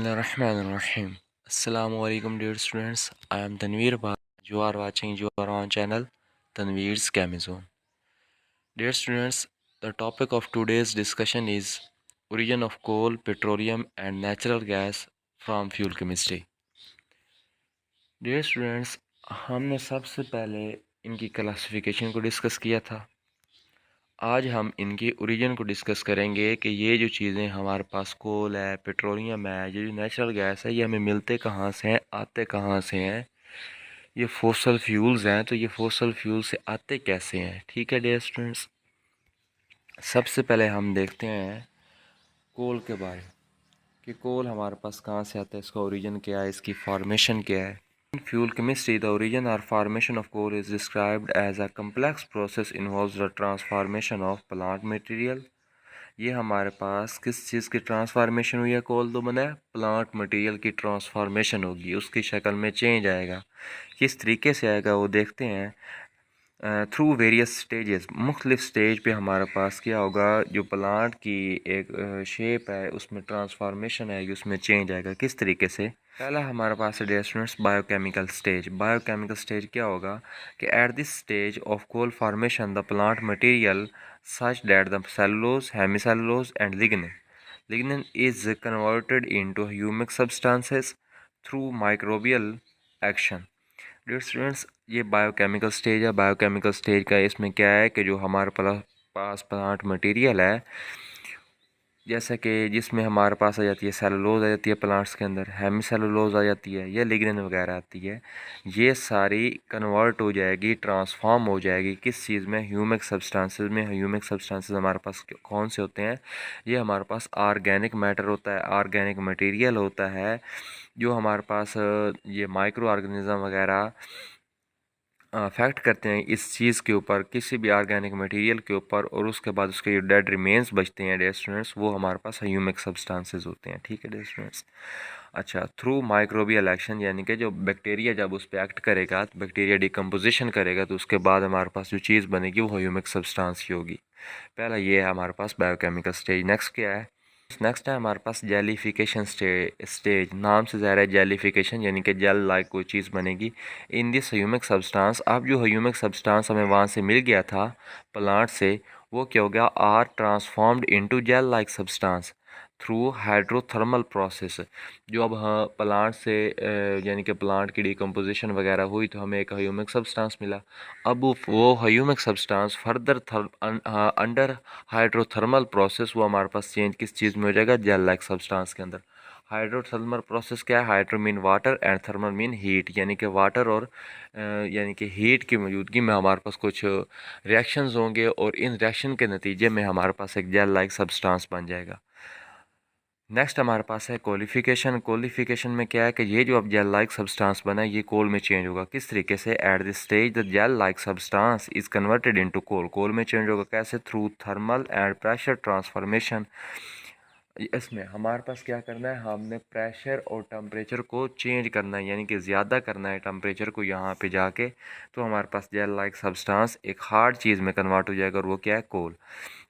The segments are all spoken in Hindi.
Bismillahirrahmanirrahim. Assalamu alaikum dear students. I am Tanveer Bhat. You are watching your own channel Tanveer's Gamizone. Dear students, the topic of today's discussion is origin of coal, petroleum and natural gas from fuel chemistry. Dear students, हमने सबसे पहले इनकी क्लासिफिकेशन को डिस्कस किया था। आज हम इनके ओरिजिन को डिस्कस करेंगे कि ये जो चीज़ें हमारे पास कोल है, पेट्रोलियम है, ये जो नेचुरल गैस है, ये हमें मिलते कहाँ से हैं, आते कहाँ से हैं। ये फॉसल फ्यूल्स हैं, तो ये फॉसल फ्यूल से आते कैसे हैं। ठीक है डियर स्टूडेंट्स, सबसे पहले हम देखते हैं कोल के बारे में कि कोल हमारे पास कहाँ से आता है, इसका ओरिजिन क्या है, इसकी फॉर्मेशन क्या है। In fuel chemistry, the origin or formation of coal is described as a complex process involves the transformation of plant material। ये हमारे पास किस चीज़ की ट्रांसफॉर्मेशन हुई है, कोल तो बना है, प्लांट मटेरियल की ट्रांसफॉर्मेशन होगी, उसकी शक्ल में चेंज आएगा। किस तरीके से आएगा वो देखते हैं। थ्रू वेरियस स्टेजेस, मुख्तलिफ स्टेज पे हमारे पास क्या होगा, जो प्लांट की एक शेप है उसमें ट्रांसफॉर्मेशन आएगी, उसमें चेंज आएगा। किस तरीके से, पहला हमारे पास है dear students biochemical stage. Biochemical stage क्या होगा कि at this stage of coal formation the plant material such that the cellulose, hemicellulose and lignin is converted into humic substances through microbial action। Dear students, ये बायोकेमिकल स्टेज है। बायोकेमिकल स्टेज का इसमें क्या है कि जो हमारे पास प्लांट मटेरियल है, जैसा कि जिसमें हमारे पास आ जाती है सेलुलोज आ जाती है प्लांट्स के अंदर, हेमी सेलुलोज आ जाती है या लिग्निन वगैरह आती है, ये सारी कन्वर्ट हो जाएगी, ट्रांसफॉर्म हो जाएगी किस चीज़ में, ह्यूमिक सब्सटेंसेस में। ह्यूमिक सब्सटेंसेस हमारे पास कौन से होते हैं, ये हमारे पास ऑर्गेनिक मैटर होता है, ऑर्गेनिक मटेरियल होता है, जो हमारे पास ये माइक्रो ऑर्गेनिज़म वगैरह अफेक्ट करते हैं इस चीज़ के ऊपर, किसी भी ऑर्गेनिक मटेरियल के ऊपर, और उसके बाद उसके जो डेड रिमेन्स बचते हैं डियर स्टूडेंट्स, वो हमारे पास ह्यूमिक सब्सटेंसेस होते हैं। ठीक है डियर स्टूडेंट्स। अच्छा, थ्रू माइक्रोबियल एक्शन, यानी कि जो बैक्टीरिया जब उस पर एक्ट करेगा, तो बैक्टीरिया डिकम्पोजिशन करेगा, तो उसके बाद हमारे पास जो चीज़ बनेगी वो ह्यूमिक सब्सटेंस ही होगी। पहला ये है हमारे पास बायोकेमिकल स्टेज। नेक्स्ट क्या है, नेक्स्ट है हमारे पास जेलीफिकेशन स्टेज। नाम से ज़ाहिर है जेलीफिकेशन, यानी कि जेल लाइक कोई चीज़ बनेगी इन दिस ह्यूमिक सब्सटेंस। अब जो ह्यूमिक सब्सटेंस हमें वहाँ से मिल गया था प्लांट से, वो क्या हो गया, are transformed into gel like substance through hydrothermal process. जो अब हाँ प्लांट से यानी कि प्लांट की डिकम्पोजिशन वगैरह हुई तो हमें एक ह्यूमिक सब्सटेंस मिला। अब वो humic substance further under hydrothermal process वो हमारे पास चेंज किस चीज़ में हो जाएगा, जेल लाइक सब्सटेंस के अंदर। हाइड्रोथर्मल प्रोसेस क्या है, hydro mean water and thermal mean heat, यानी कि वाटर और यानी कि हीट की मौजूदगी में हमारे पास कुछ रिएक्शंस होंगे, और इन रिएक्शन के नतीजे में हमारे पास एक जेल लाइक सब्सटेंस बन जाएगा। नेक्स्ट हमारे पास है कोलिफिकेशन। कोलिफिकेशन में क्या है कि ये जो अब जेल लाइक सब्सटेंस बना है ये कोल में चेंज होगा। किस तरीके से, at this stage the gel like substance is converted into coal. Coal में चेंज होगा कैसे, through thermal and pressure transformation. इसमें हमारे पास क्या करना है, हमने प्रेशर और टेम्परेचर को चेंज करना है, यानी कि ज़्यादा करना है टेम्परेचर को यहाँ पे जाके, तो हमारे पास जेल लाइक सब्सटेंस एक हार्ड चीज़ में कन्वर्ट हो जाएगा, और वो क्या है, कोल।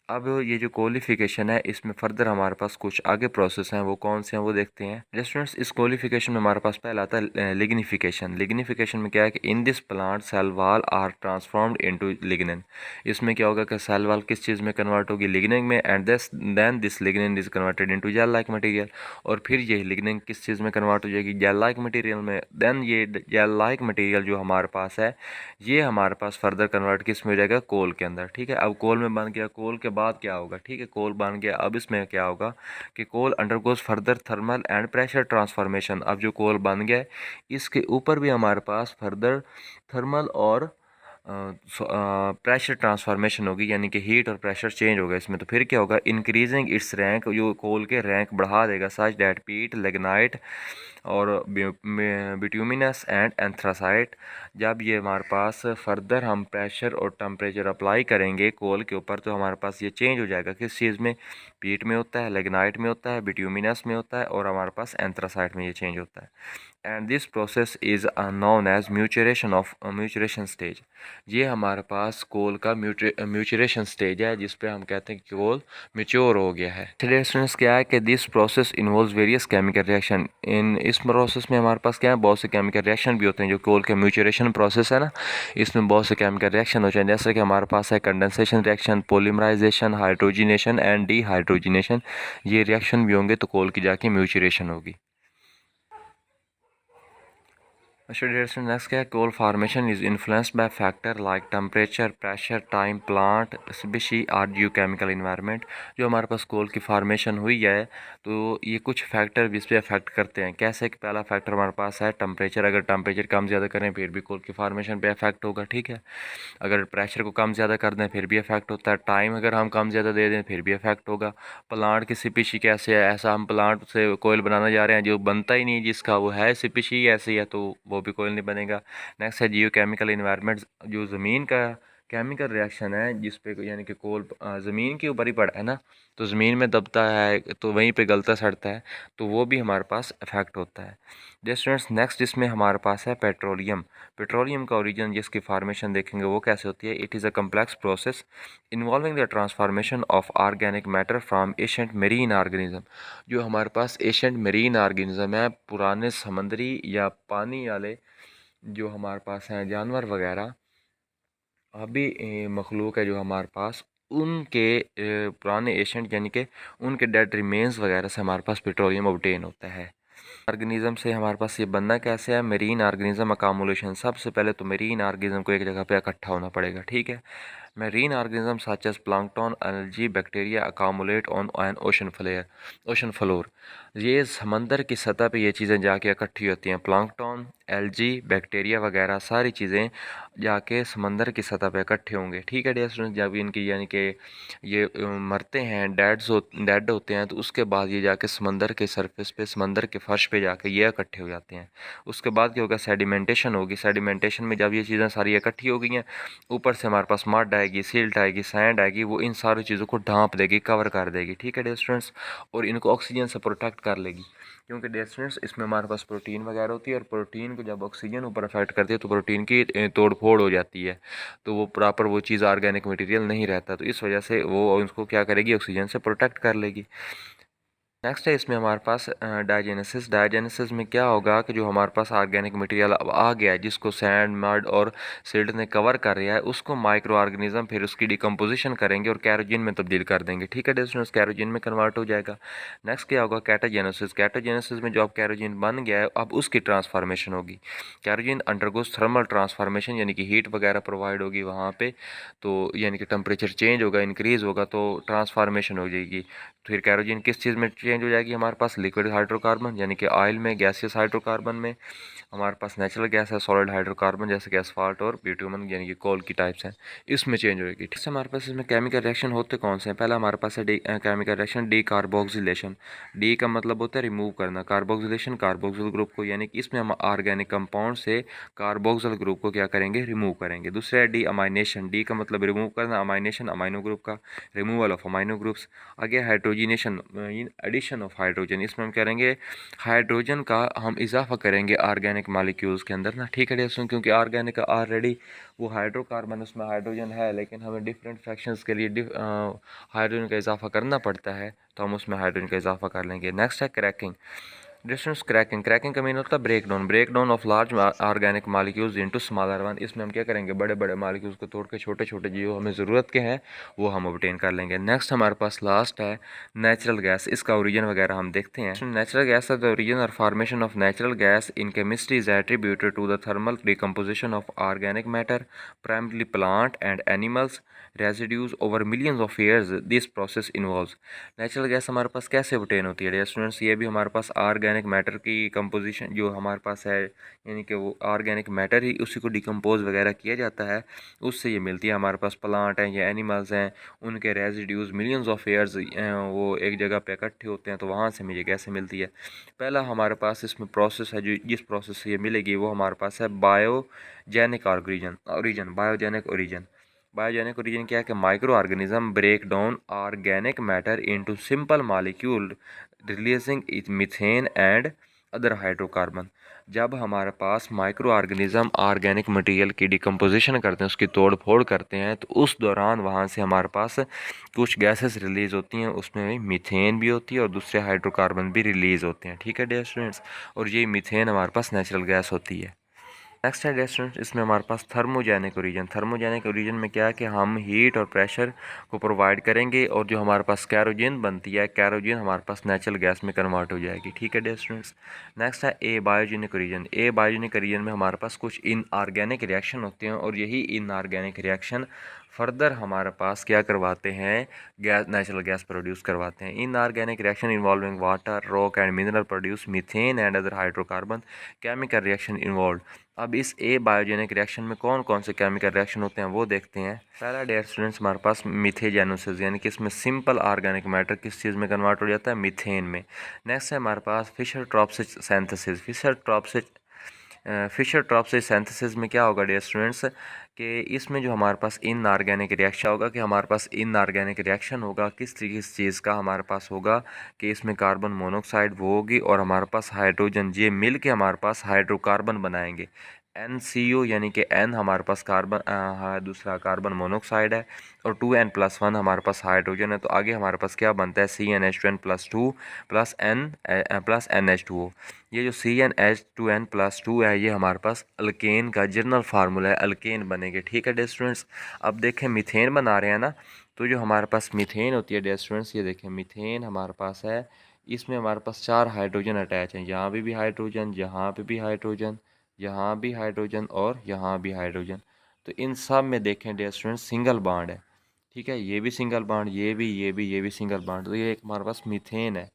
अब ये जो क्वालिफिकेशन है इसमें फर्दर हमारे पास कुछ आगे प्रोसेस हैं, वो कौन से हैं वो देखते हैं। स्टूडेंट्स, इस क्वालिफिकेशन में हमारे पास पहला आता है लिग्निफिकेशन। लिग्निफिकेशन में क्या है कि in this plant cell wall are transformed into lignin. इसमें क्या होगा कि सेल वाल किस चीज़ में कन्वर्ट होगी, लिग्निन में, and then this lignin is converted into gel like material. और फिर ये लिग्निन किस चीज़ में कन्वर्ट हो जाएगी, जेल लाइक मटेरियल में। देन ये जेल लाइक मटेरियल जो हमारे पास है, ये हमारे पास फर्दर कन्वर्ट किस में हो जाएगा, कोल के अंदर। ठीक है, अब कोल में बन गया, कोल के बाद क्या होगा, ठीक है, कोल बन गया, अब इसमें क्या होगा कि coal undergoes further thermal and pressure transformation. अब जो कोल बन गया इसके ऊपर भी हमारे पास फर्दर थर्मल और प्रेशर ट्रांसफॉर्मेशन होगी, यानी कि हीट और प्रेशर चेंज होगा इसमें। तो फिर क्या होगा, इंक्रीजिंग इट्स रैंक, जो कोल के रैंक बढ़ा देगा, सच डैट पीट लिग्नाइट और बिट्यूमिनस एंड एंथ्रासाइट। जब ये हमारे पास फर्दर हम प्रेशर और टेम्परेचर अप्लाई करेंगे कोल के ऊपर, तो हमारे पास ये चेंज हो जाएगा किस चीज़ में, पीट में होता है, लिग्नाइट में होता है, बिट्यूमिनस में होता है, और हमारे पास एंथ्रासाइट में ये चेंज होता है। And this process is known as maturation stage. ये हमारे पास कोल का म्यूचुरेशन स्टेज है, जिस पे हम कहते हैं कि कोल मेच्योर हो गया है। स्टूडेंट्स क्या है कि this process involves various chemical reaction. इस प्रोसेस में हमारे पास क्या है, बहुत से केमिकल रिएक्शन भी होते हैं। जो कोल के म्यूचुरेशन प्रोसेस है ना, इसमें बहुत से केमिकल रिएक्शन होते हैं, जैसे कि हमारे पास है condensation reaction, polymerisation, hydrogenation and dehydrogenation. ये रिएक्शन भी होंगे तो कोल की जाके म्यूचुरेशन होगी। Students, next क्या है, coal formation is influenced by factor like temperature, pressure, time, plant species और geochemical environment। जो हमारे पास कोल की फार्मेशन हुई है तो ये कुछ फैक्टर भी इस पर अफेक्ट करते हैं। कैसे कि पहला फैक्टर हमारे पास है टेम्परेचर। अगर टेम्परेचर कम ज़्यादा करें फिर भी कोल की फार्मेशन पे अफेक्ट होगा, ठीक है। अगर प्रेशर को कम ज़्यादा कर दें फिर भी अफेक्ट होता है। टाइम अगर हम कम ज़्यादा दे दें फिर भी अफेक्ट होगा। प्लांट की स्पीशी कैसे है, ऐसा हम प्लांट से कोयल बनाना जा रहे हैं जो बनता ही नहीं, जिसका वो है स्पीशी ऐसी है तो वो भी कोयल नहीं बनेगा। नेक्स्ट है जियो केमिकल इन्वायरमेंट। जो ज़मीन का केमिकल रिएक्शन है जिस पे यानी कि कोल ज़मीन के ऊपर ही पड़ा है ना, तो ज़मीन में दबता है तो वहीं पे गलता सड़ता है, तो वो भी हमारे पास इफेक्ट होता है। स्टूडेंट्स, नेक्स्ट इसमें हमारे पास है पेट्रोलियम। पेट्रोलियम का ओरिजिन जिसकी फार्मेशन देखेंगे वो कैसे होती है। It is a complex process involving the transformation of organic matter from ancient marine organism. जो हमारे पास एशियंट मेरीन ऑर्गेनिज्म है, पुराने समुद्री या पानी वाले जो हमारे पास हैं जानवर वगैरह, अभी मखलूक है जो हमारे पास, उनके पुराने एशियंट यानी कि उनके डेड रिमेन्स वगैरह से हमारे पास पेट्रोलियम ऑब्टेन होता है। ऑर्गेनिज्म से हमारे पास ये बनना कैसे है, मेरीन ऑर्गेनिज्म अकामुलेशन। सबसे पहले तो मेरीन ऑर्गेनिज्म को एक जगह पे इकट्ठा होना पड़ेगा, ठीक है। Marine organism such as plankton, algae, bacteria accumulate on an ocean floor. ये समंदर की सतह पे ये चीज़ें जाके इकट्ठी होती हैं। प्लांक्टन, एल्गी, बैक्टीरिया वगैरह सारी चीज़ें जाके समंदर की सतह पे इकट्ठे होंगे, ठीक है डियर स्टूडेंट्स। जब इनकी यानी कि ये मरते हैं, डेड होते हैं, तो उसके बाद ये जाके समंदर के सरफेस पे, समंदर के फर्श पे जाके ये इकट्ठे हो जाते हैं। उसके बाद क्या होगा, सेडिमेंटेशन होगी। सेडिमेंटेशन में जब ये चीज़ें सारी इकट्ठी हो गई हैं, ऊपर से हमारे पास मड आएगी, सिल्ट आएगी, सैंड आएगी, वो इन सारी चीज़ों को ढांप देगी, कवर कर देगी, ठीक है डियर स्टूडेंट्स। और इनको ऑक्सीजन से प्रोटेक्ट कर लेगी, क्योंकि डियर स्टूडेंट्स इसमें हमारे पास प्रोटीन वगैरह होती है, और प्रोटीन को जब ऑक्सीजन ऊपर अफेक्ट करती है तो प्रोटीन की तोड़ फोड़ हो जाती है, तो वो प्रॉपर वो चीज़ ऑर्गेनिक मटेरियल नहीं रहता, तो इस वजह से वो उसको क्या करेगी, ऑक्सीजन से प्रोटेक्ट कर लेगी। नेक्स्ट है इसमें हमारे पास डायजेनेसिस। डायजेनेसिस में क्या होगा कि जो हमारे पास ऑर्गेनिक मटेरियल अब आ गया है, जिसको सैंड, मड और सिल्ट ने कवर कर लिया है, उसको माइक्रो ऑर्गेनिज्म फिर उसकी डिकम्पोजिशन करेंगे और कैरोजिन में तब्दील कर देंगे, ठीक है डिस्टेंस, कैरोजिन में कन्वर्ट हो जाएगा। नेक्स्ट क्या होगा, कैटाजेनेसिस। कैटाजेनेसिस में जो अब कैरोजिन बन गया है अब उसकी ट्रांसफॉर्मेशन होगी। कैरोजिन अंडरगोज थर्मल ट्रांसफॉर्मेशन, यानी कि हीट वगैरह प्रोवाइड होगी वहाँ पे, तो यानी कि टेम्परेचर चेंज होगा, इंक्रीज़ होगा, तो ट्रांसफॉर्मेशन हो जाएगी। फिर कैरोजीन किस चीज़ में चेंज हो जाएगी, हमारे पास लिक्विड हाइड्रोकार्बन यानी कि ऑयल में, गैसियस हाइड्रोकार्बन में, हमारे पास नेचुरल गैस है सॉलिड हाइड्रोकार्बन जैसे कि एस्फाल्ट और बिटुमन यानी कि कोल की टाइप्स हैं, इसमें चेंज होगी, ठीक है। हमारे पास इसमें केमिकल रिएक्शन होते कौन से हैं। पहला हमारे पास है chemical reaction D carboxylation. D का मतलब होता है रिमूव करना, कार्बोक्सिलेशन कार्बोक्सिल ग्रुप को, यानी कि इसमें हम ऑर्गेनिक कंपाउंड से कार्बोक्सिल ग्रुप को क्या करेंगे, रिमूव करेंगे। दूसरा है डी अमाइनेशन। डी का मतलब रिमूव करना, अमाइनेशन अमाइनो ग्रुप का, रिमूवल ऑफ अमाइनो ग्रुप्स। आगे हाइड्रोजिनेशन, एडिशन ऑफ हाइड्रोजन, इसमें हम करेंगे हाइड्रोजन का हम इजाफा करेंगे ऑर्गेनिक मॉलिक्यूल्स के अंदर ना, ठीक है दोस्तों, क्योंकि ऑर्गेनिक ऑलरेडी वो हाइड्रोकार्बन उसमें हाइड्रोजन है, लेकिन हमें डिफरेंट फ्रैक्शंस के लिए हाइड्रोजन का इजाफा करना पड़ता है, तो हम उसमें हाइड्रोजन का इजाफा कर लेंगे। नेक्स्ट है क्रैकिंग। Distance cracking. क्रैकिंग का मीन होता है break down of large organic molecules into smaller one. इसमें हम क्या करेंगे, बड़े बड़े मॉलिक्यूल्स को तोड़ के छोटे छोटे जो हमें ज़रूरत के हैं वो हम ऑब्टेन कर लेंगे। नेक्स्ट हमारे पास लास्ट है नेचुरल गैस। इसका ओरिजिन वगैरह हम देखते हैं। नेचुरल गैस द ओरिजिन और formation of natural gas in chemistry is attributed to the thermal decomposition of organic matter, primarily plant and animals residues over millions of years. This process involves. Natural gas हमारे पास कैसे ऑब्टेन होती है स्टूडेंट्स, ये भी हमारे पास ऑर्गेनिक मैटर की कंपोजिशन जो हमारे पास है, यानी कि वो ऑर्गेनिक मैटर ही उसी को डिकम्पोज वगैरह किया जाता है, उससे ये मिलती है। हमारे पास प्लांट हैं या एनिमल्स हैं, उनके रेजिड्यूज मिलियंस ऑफ ईयर्स वो एक जगह पे इकट्ठे होते हैं, तो वहाँ से मुझे कैसे मिलती है। पहला हमारे पास इसमें प्रोसेस है, जो जिस प्रोसेस से ये मिलेगी वो हमारे पास है biogenic origin. Biogenic origin, biogenic origin क्या है कि micro organism break down organic matter into simple molecule releasing methane and other hydrocarbon. जब हमारे पास माइक्रो ऑर्गेनिज्म ऑर्गेनिक मटेरियल की डिकम्पोजिशन करते हैं, उसकी तोड़ फोड़ करते हैं, तो उस दौरान वहाँ से हमारे पास कुछ गैसेस रिलीज़ होती हैं। उसमें मीथेन भी होती है और दूसरे हाइड्रोकार्बन भी रिलीज़ होते हैं। ठीक है डियर स्टूडेंट्स, और ये मीथेन हमारे पास नेचुरल गैस होती है। नेक्स्ट है डिस्टेंस, इसमें हमारे पास थर्मोजेनिक ओरिजन। थर्मोजेनिक ओरिजन में क्या है कि हम हीट और प्रेशर को प्रोवाइड करेंगे और जो हमारे पास कैरोजीन बनती है, कैरोजीन हमारे पास नेचुरल गैस में कन्वर्ट हो जाएगी। ठीक है डिस्टेंस। नेक्स्ट है ए बायोजेनिक ओरिजन। ए बायोजेनिक ओरिजन में हमारे पास कुछ इनऑर्गेनिक रिएक्शन होते हैं और यही इनऑर्गेनिक रिएक्शन फर्दर हमारे पास क्या करवाते हैं, गैस, नेचुरल गैस प्रोड्यूस करवाते हैं। Inorganic reaction involving water, rock and mineral produce methane and other hydrocarbon chemical reaction involve. अब इस ए बायोजेनिक रिएक्शन में कौन कौन से केमिकल रिएक्शन होते हैं वो देखते हैं। पहला डियर स्टूडेंट्स हमारे पास मिथेजेनोसिस, यानी कि इसमें सिंपल ऑर्गेनिक मैटर किस चीज़ में कन्वर्ट हो जाता है, मीथेन में। नेक्स्ट है हमारे पास फिशर ट्रॉप्सिस सिंथेसिस। फिशर ट्रॉप्सिस सिंथेसिस में क्या होगा डियर स्टूडेंट्स कि इसमें जो हमारे पास इनऑर्गेनिक रिएक्शन होगा, कि हमारे पास इनऑर्गेनिक रिएक्शन होगा किस चीज़ का हमारे पास होगा कि इसमें कार्बन मोनोऑक्साइड वो होगी और हमारे पास हाइड्रोजन, ये मिल के हमारे पास हाइड्रोकार्बन बनाएंगे। NCO, यानी कि N हमारे पास कार्बन दूसरा कार्बन मोनोऑक्साइड है और 2N+1 हमारे पास हाइड्रोजन है। तो आगे हमारे पास क्या बनता है, CnH2n+2 plus N plus NH2O। ये जो CnH2n+2 है ये हमारे पास अल्केन का जनरल फार्मूला है, अल्केन बनेंगे। ठीक है डियर स्टूडेंट्स। अब देखें मीथेन बना रहे हैं ना, तो जो हमारे पास मीथेन होती है डियर स्टूडेंट्स, ये देखें मीथेन हमारे पास है, इसमें हमारे पास 4 हाइड्रोजन अटैच हैं। यहाँ पे भी हाइड्रोजन, यहाँ पे भी हाइड्रोजन, यहाँ भी हाइड्रोजन और यहाँ भी हाइड्रोजन। तो इन सब में देखें डियर स्टूडेंट्स सिंगल बॉन्ड है। ठीक है, ये भी सिंगल बॉन्ड, ये भी सिंगल बॉन्ड। तो ये एक हमारे पास मीथेन है,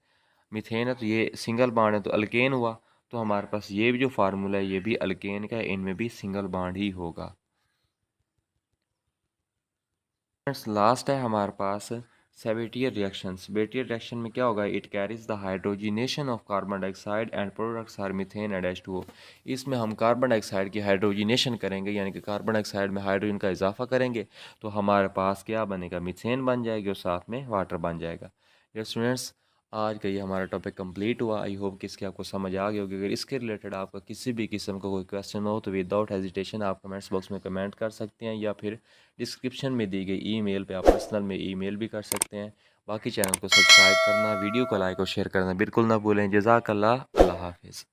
मीथेन है तो ये सिंगल बॉन्ड है तो अल्केन हुआ। तो हमारे पास ये भी जो फार्मूला है ये भी अल्केन का है, इनमें भी सिंगल बॉन्ड ही होगा। लास्ट है हमारे पास सेबेटियर रिएक्शन। सेबेटियर रिएक्शन में क्या होगा, it carries the hydrogenation of carbon dioxide and products are methane and H2O। इसमें हम कार्बन डाइऑक्साइड की हाइड्रोजिनेशन करेंगे, यानी कि कार्बन डाइऑक्साइड में हाइड्रोजन का इजाफा करेंगे, तो हमारे पास क्या बनेगा, मीथेन बन जाएगी और साथ में वाटर बन जाएगा। ये स्टूडेंट्स, आज का ये हमारा टॉपिक कंप्लीट हुआ। आई होप कि इसकी आपको समझ आ गई होगी। अगर इसके रिलेटेड आपका किसी भी किस्म का कोई क्वेश्चन हो तो विदाउट हेजिटेशन आप कमेंट्स बॉक्स में कमेंट कर सकते हैं, या फिर डिस्क्रिप्शन में दी गई ईमेल पे आप पर्सनल में ईमेल भी कर सकते हैं। बाकी चैनल को सब्सक्राइब करना, वीडियो को लाइक और शेयर करना बिल्कुल ना भूलें। जज़ाकल्लाह, अल्लाह हाफिज़।